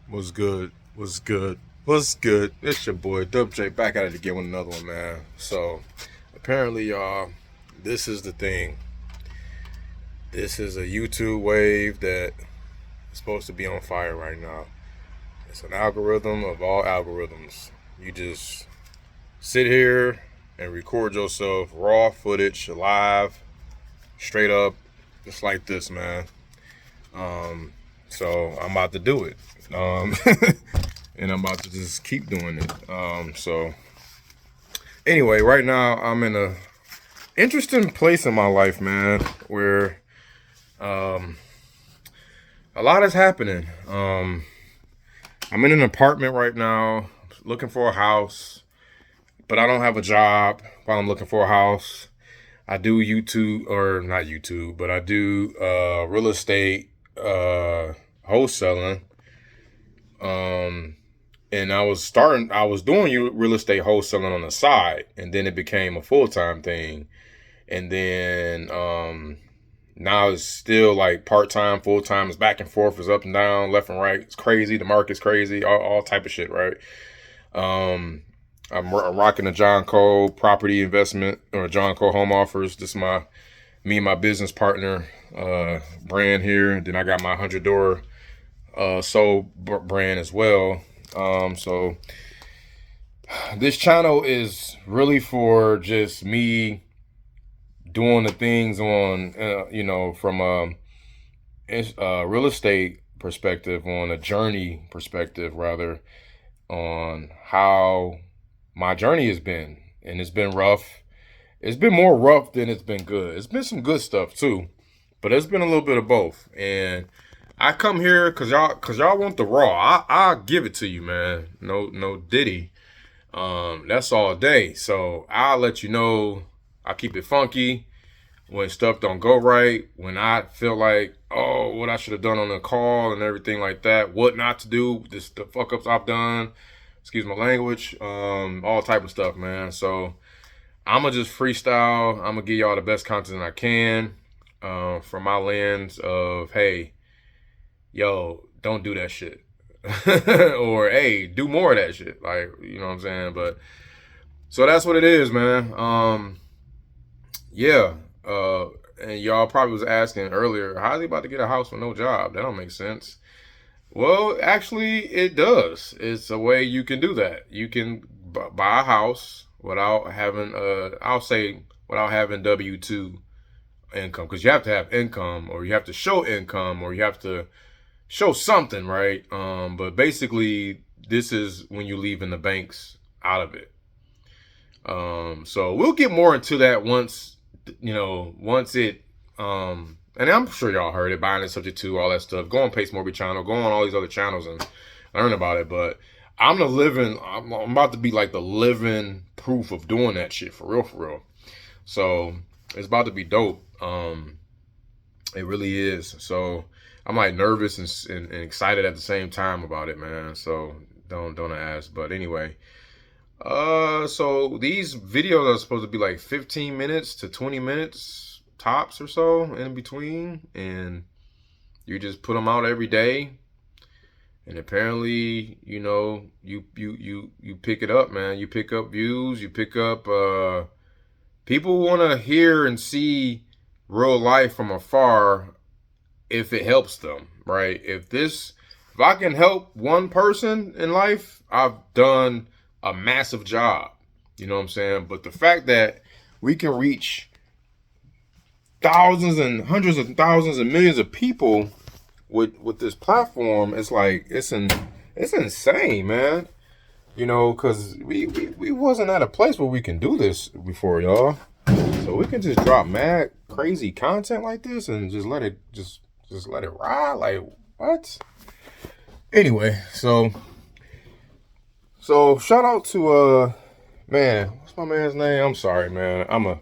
What's good? What's good? What's good? It's your boy Dub J back at it again with another one, man. So apparently, y'all, this is the thing. This is a YouTube wave that is supposed to be on fire right now. It's an algorithm of all algorithms. You just sit here and record yourself raw footage, live, straight up, just like this, man. So I'm about to do it. And I'm about to just keep doing it. So anyway, right now I'm in a interesting place in my life, man, where a lot is happening. I'm in an apartment right now, looking for a house, but I don't have a job while I'm looking for a house. I do YouTube, or not YouTube, but I do real estate wholesaling. And I was doing real estate wholesaling on the side, and then it became a full-time thing. And then now it's still like part-time, full-time. It's back and forth, it's up and down, left and right. It's crazy. The market's crazy, all type of shit, right? I'm rocking a John Cole property investment, or John Cole home offers. This is me and my business partner brand here. And then I got my 100 door soul brand as well. So this channel is really for just me doing the things on, from a real estate perspective, on a journey perspective, rather, on how my journey has been. And it's been rough. It's been more rough than it's been good. It's been some good stuff too, but it's been a little bit of both. And I come here cause y'all want the raw. I'll give it to you, man. No diddy. That's all day. So I'll let you know. I keep it funky when stuff don't go right. When I feel like, oh, what I should have done on the call and everything like that. What not to do. Just the fuck ups I've done. Excuse my language. All type of stuff, man. So I'ma just freestyle. I'ma give y'all the best content I can. From my lens of, hey, yo, don't do that shit. Or, hey, do more of that shit. Like, you know what I'm saying? But, so that's what it is, man. Yeah. And y'all probably was asking earlier, how's he about to get a house with no job? That don't make sense. Well, actually, it does. It's a way you can do that. You can buy a house without having, I'll say, without having W-2 income. Because you have to have income, or you have to show income, or you have to show something, right? But basically, this is when you leaving the banks out of it. So we'll get more into that once it, and I'm sure y'all heard it, buying it subject to, all that stuff. Go on Pace Mortgage channel, go on all these other channels and learn about it. But I'm about to be like the living proof of doing that shit for real, for real. So it's about to be dope. It really is. So I'm like nervous and excited at the same time about it, man. So don't ask. But anyway, so these videos are supposed to be like 15 minutes to 20 minutes tops or so in between, and you just put them out every day. And apparently, you pick it up, man. You pick up views. You pick up. People want to hear and see real life from afar if it helps them, right? If I can help one person in life, I've done a massive job. You know what I'm saying? But the fact that we can reach thousands and hundreds of thousands and millions of people with this platform, it's like it's insane, man. Because we wasn't at a place where we can do this before, y'all. So we can just drop mad crazy content like this and just let it ride. Like, what? Anyway, so shout out to man, what's my man's name? I'm sorry, man. I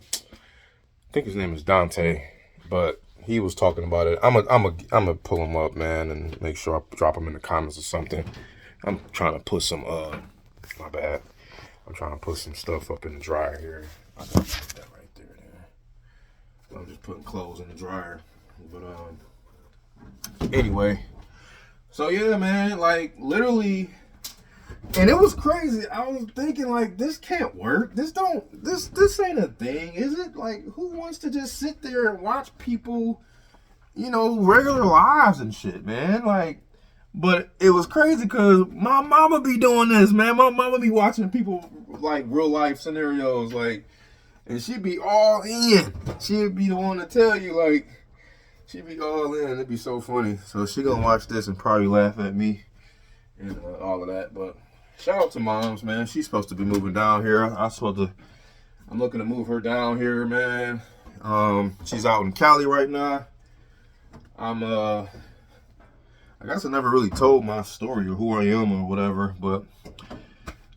think his name is Dante, but he was talking about it. I'm a pull him up, man, and make sure I drop him in the comments or something. I'm trying to put some my bad. I'm trying to put some stuff up in the dryer here. I got that right there. I'm just putting clothes in the dryer. But anyway, So yeah, man, like literally, and it was crazy. I was thinking like, this can't work. This ain't a thing, is it? Like, who wants to just sit there and watch people, regular lives and shit, man? Like, but it was crazy because my mama be doing this, man. My mama be watching people like real life scenarios, like, and she be all in. She'd be the one to tell you, like, she be all in. It'd be so funny. So she gonna watch this and probably laugh at me and all of that. But shout out to moms, man. She's supposed to be moving down here. I'm looking to move her down here, man. She's out in Cali right now. I guess I never really told my story or who I am or whatever, but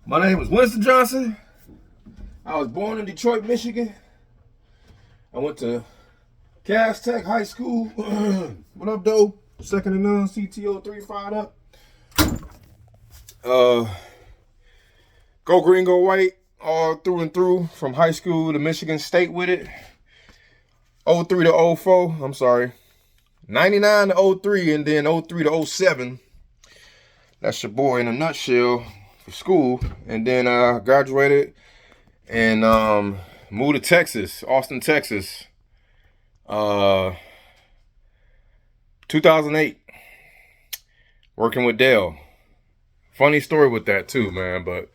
my name is Winston Johnson. I was born in Detroit, Michigan. I went to Cass Tech High School. What up, though? Second and none, CTO 3-5 up. Go green, go white, all through and through, from high school to Michigan State with it. 03 to 04, I'm sorry. 99 to 03, and then 03 to 07. That's your boy in a nutshell for school. And then I graduated and moved to Texas, Austin, Texas. 2008, working with Dale. Funny story with that too, man, but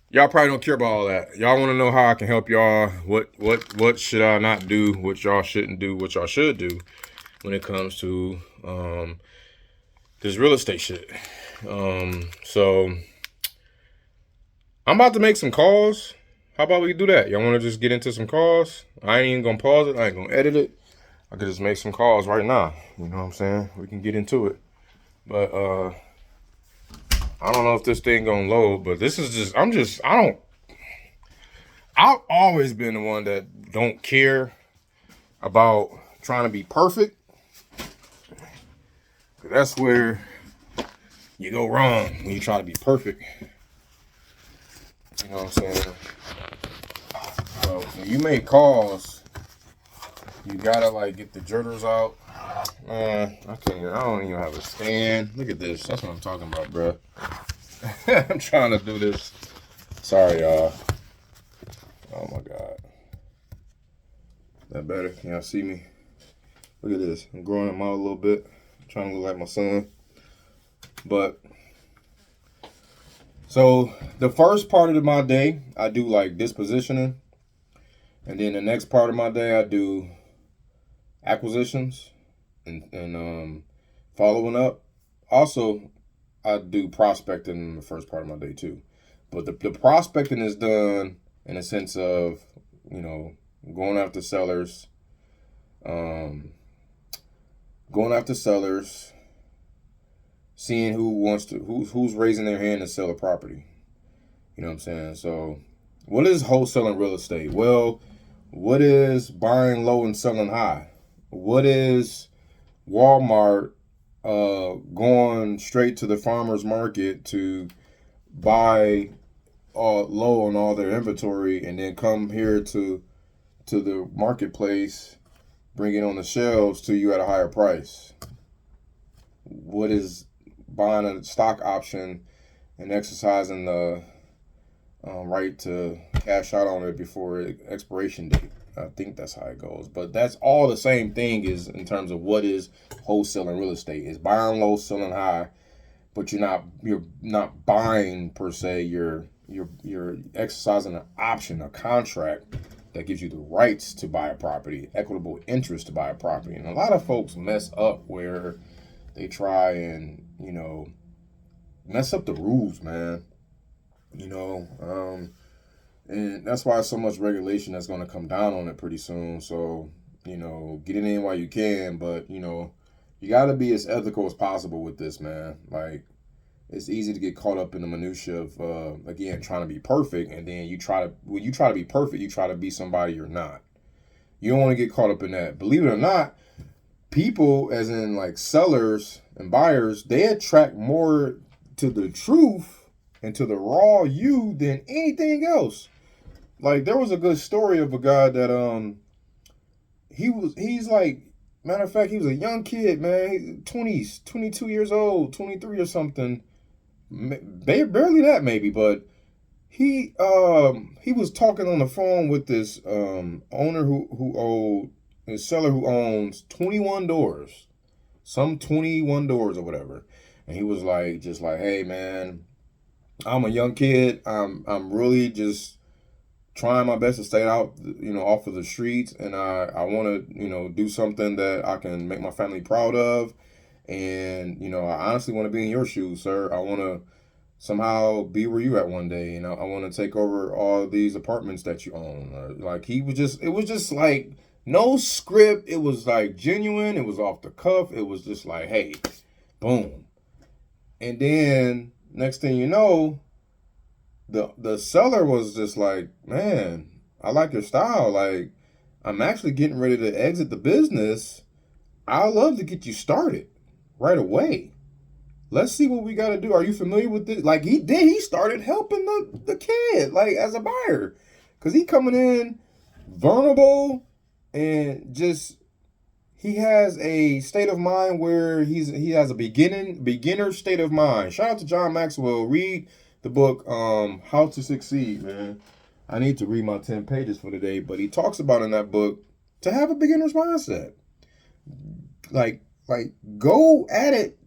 y'all probably don't care about all that. Y'all want to know how I can help y'all. What should I not do? What y'all shouldn't do? What y'all should do when it comes to this real estate shit. So I'm about to make some calls. How about we do that? Y'all want to just get into some calls? I ain't even gonna pause it. I ain't gonna edit it. I could just make some calls right now. You know what I'm saying? We can get into it. But I don't know if this thing gonna load, but this is just, I've always been the one that don't care about trying to be perfect. That's where you go wrong, when you try to be perfect. You know what I'm saying? So when you make calls, you gotta like get the jitters out. Man, I don't even have a stand. Look at this. That's what I'm talking about, bro. I'm trying to do this. Sorry, y'all. Oh my God. That better? Can y'all see me? Look at this. I'm growing them out a little bit. I'm trying to look like my son. But so the first part of my day, I do like dispositioning. And then the next part of my day, I do acquisitions and following up. Also, I do prospecting in the first part of my day too. But the prospecting is done in a sense of, going after sellers, seeing who's raising their hand to sell a property. You know what I'm saying? So what is wholesaling real estate? Well, what is buying low and selling high? What is Walmart going straight to the farmer's market to buy low on all their inventory and then come here to the marketplace, bring it on the shelves to you at a higher price? What is buying a stock option and exercising the right to cash out on it before expiration date? I think that's how it goes. But that's all the same thing is in terms of what is wholesaling real estate. It's buying low, selling high, but you're not buying per se. You're exercising an option, a contract that gives you the rights to buy a property, equitable interest to buy a property. And a lot of folks mess up where they try and, mess up the rules, man. And that's why so much regulation that's going to come down on it pretty soon. So, get it in while you can, but, you got to be as ethical as possible with this, man. Like, it's easy to get caught up in the minutia of, again, trying to be perfect. And then when you try to be perfect, you try to be somebody you're not. You don't want to get caught up in that. Believe it or not, people, as in like sellers and buyers, they attract more to the truth and to the raw you than anything else. Like, there was a good story of a guy that he's like Matter of fact, he was a young kid, man. 20s, 22 years old, 23 or something. Barely that, maybe, but he was talking on the phone with this owner who owed his seller who owns 21 doors, some 21 doors or whatever, and he was like, just like, hey man, I'm a young kid. I'm really just trying my best to stay out, off of the streets, and I want to, do something that I can make my family proud of, and I honestly want to be in your shoes, sir. I want to somehow be where you at one day. I want to take over all these apartments that you own. Like it was just like no script. It was like genuine. It was off the cuff. It was just like, hey, boom. And then next thing you know, the seller was just like, man, I like your style. Like, I'm actually getting ready to exit the business. I'd love to get you started right away. Let's see what we got to do. Are you familiar with this? Like he started helping the kid, like as a buyer, because he coming in vulnerable and just he has a state of mind where he has a beginner state of mind. Shout out to John Maxwell. Read the book How to Succeed, man. I need to read my 10 pages for today, but he talks about in that book to have a beginner's mindset. Like go at it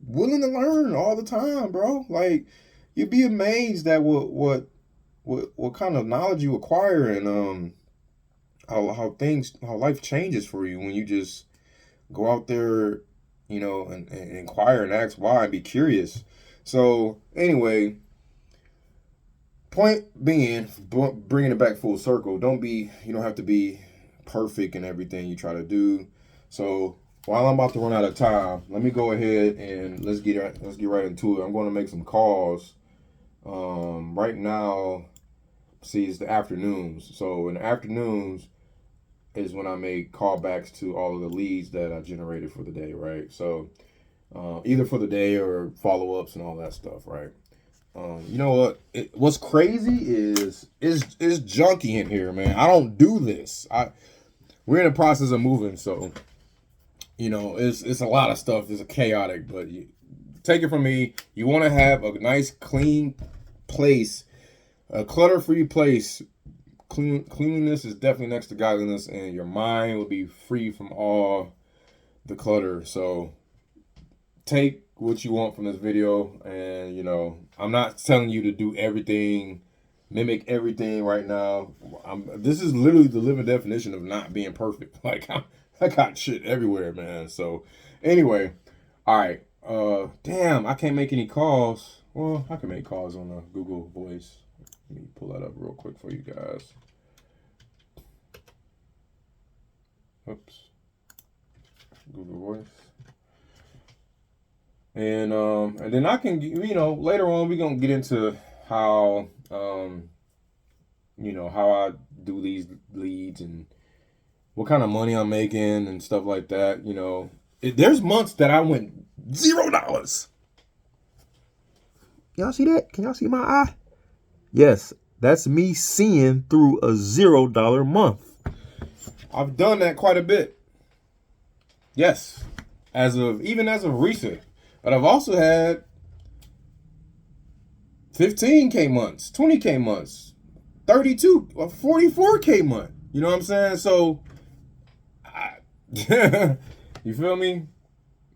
willing to learn all the time, bro. Like you'd be amazed at what kind of knowledge you acquire and how life changes for you when you just go out there, and inquire and ask why and be curious. So anyway, point being, bringing it back full circle. You don't have to be perfect in everything you try to do. So while I'm about to run out of time, let me go ahead and let's get right into it. I'm going to make some calls. Right now, see, it's the afternoons. So in the afternoons is when I make callbacks to all of the leads that I generated for the day, right? So either for the day or follow-ups and all that stuff, right? You know what? What's crazy is junky in here, man. I don't do this. We're in the process of moving, so it's a lot of stuff. It's chaotic, but take it from me. You want to have a nice, clean place, a clutter-free place. Cleanliness is definitely next to godliness, and your mind will be free from all the clutter. So take what you want from this video, and I'm not telling you to do everything, mimic everything right now. This is literally the living definition of not being perfect. Like I got shit everywhere, man. So anyway, all right. Damn, I can't make any calls. Well, I can make calls on the Google Voice. Let me pull that up real quick for you guys. Oops. Google Voice. And then I can, later on we're gonna get into how how I do these leads and what kind of money I'm making and stuff like that. There's months that I went $0. Y'all see that? Can y'all see my eye? Yes, that's me seeing through a $0 month. I've done that quite a bit. Yes, even as of recent. But I've also had 15K months, 20K months, 32 or 44K month. You know what I'm saying? So, you feel me?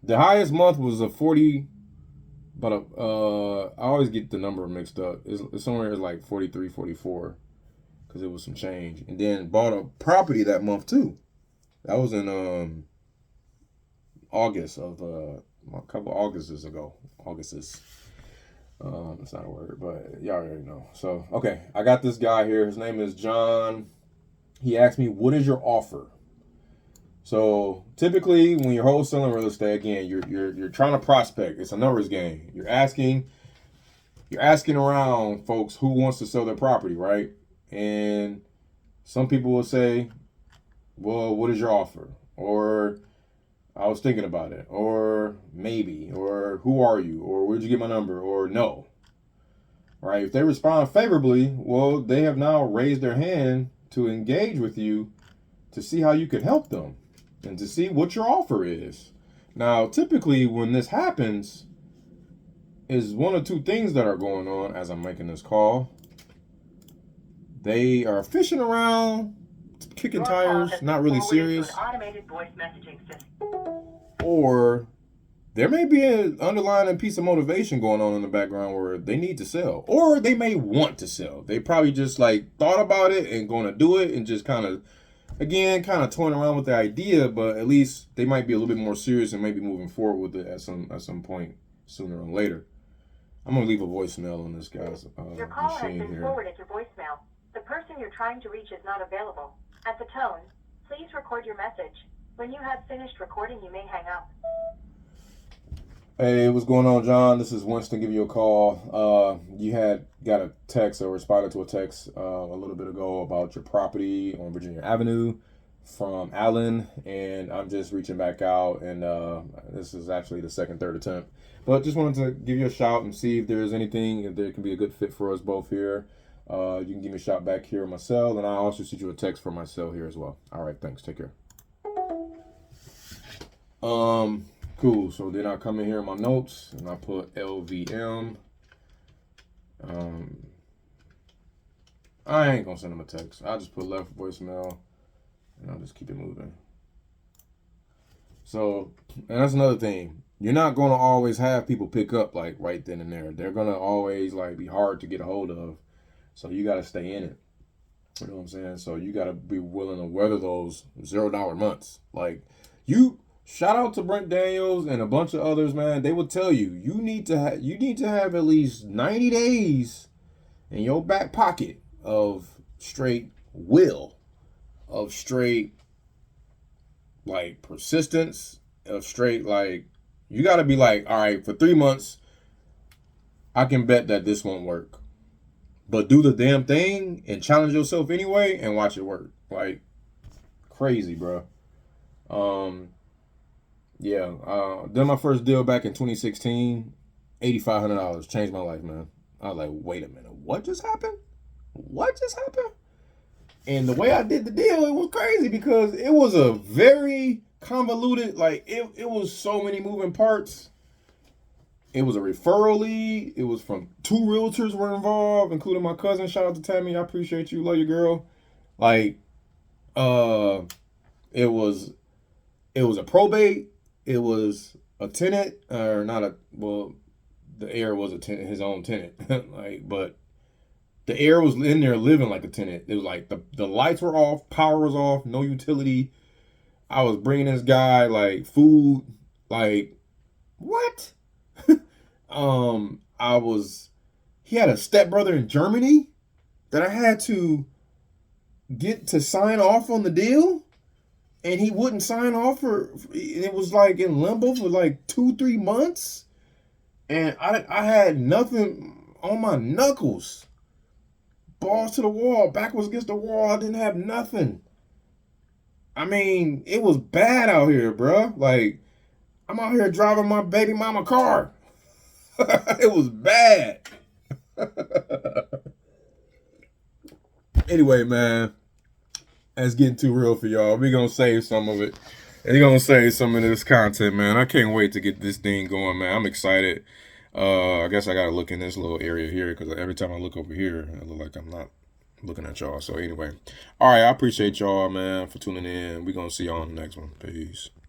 The highest month was a 40, but I always get the number mixed up. It's somewhere like 43, 44, because it was some change. And then bought a property that month too. That was in August of a couple of Augusts ago. August is it's not a word, but y'all already know. So okay, I got this guy here. His name is John. He asked me, "What is your offer?" So typically, when you're wholesaling real estate, again, you're trying to prospect. It's a numbers game. You're asking around folks who wants to sell their property, right? And some people will say, "Well, what is your offer?" Or "I was thinking about it," or "maybe," or "who are you?" or "where'd you get my number?" or "no." Right? If they respond favorably, well, they have now raised their hand to engage with you to see how you could help them. and to see what your offer is. Now, typically, when this happens, is one or two things that are going on as I'm making this call. They are fishing around, kicking tires, not really serious. Automated voice messaging system. Or there may be an underlying piece of motivation going on in the background where they need to sell, or they may want to sell. They probably just like thought about it and going to do it, and just kind of toying around with the idea. But at least they might be a little bit more serious and maybe moving forward with it at some point sooner or later. I'm gonna leave a voicemail on this guy's Your call has machine been here. forwarded to voicemail. The person you're trying to reach is not available. At the tone, please record your message. When you have finished recording, you may hang up. Hey, what's going on, John? This is Winston giving you a call. You had got a text or responded to a text a little bit ago about your property on Virginia Avenue from Alan, and I'm just reaching back out, and this is actually the second, third attempt. But just wanted to give you a shout and see if there's anything, if there can be a good fit for us both here. You can give me a shout back here on my cell, and I'll also shoot you a text from my cell here as well. All right, thanks. Take care. Cool. So then I come in here in my notes and I put LVM. I ain't gonna send him a text. I'll just put left voicemail and I'll just keep it moving. So, and that's another thing. You're not gonna always have people pick up like right then and there. They're gonna always like be hard to get a hold of. So you gotta stay in it. You know what I'm saying? So you gotta be willing to weather those $0 months. Like you. Shout out to Brent Daniels and a bunch of others, man. They will tell you you need to have at least 90 days in your back pocket of straight will, of straight like persistence, of straight like you got to be like, all right, for 3 months, I can bet that this won't work, but do the damn thing and challenge yourself anyway and watch it work. Like crazy, bro. Yeah, done my first deal back in 2016, $8,500, changed my life, man. I was like, wait a minute, what just happened? What just happened? And the way I did the deal, it was crazy because it was a very convoluted, like it was so many moving parts. It was a referral lead. It was from 2 realtors were involved, including my cousin. Shout out to Tammy. I appreciate you. Love your girl. Like, it was a probate. It was a tenant, or not a, well, the heir was a tenant, his own tenant. Like, but the heir was in there living like a tenant. It was like the lights were off, power was off, no utility. I was bringing this guy like food, like what? He had a stepbrother in Germany that I had to get to sign off on the deal. And he wouldn't sign off it was like in limbo for like 2-3 months. And I had nothing on my knuckles. Balls to the wall, backwards against the wall. I didn't have nothing. I mean, it was bad out here, bro. Like, I'm out here driving my baby mama car. It was bad. Anyway, man. That's getting too real for y'all. We're going to save some of it. And you're going to save some of this content, man. I can't wait to get this thing going, man. I'm excited. I guess I got to look in this little area here because every time I look over here, I look like I'm not looking at y'all. So anyway. All right. I appreciate y'all, man, for tuning in. We're going to see y'all on the next one. Peace.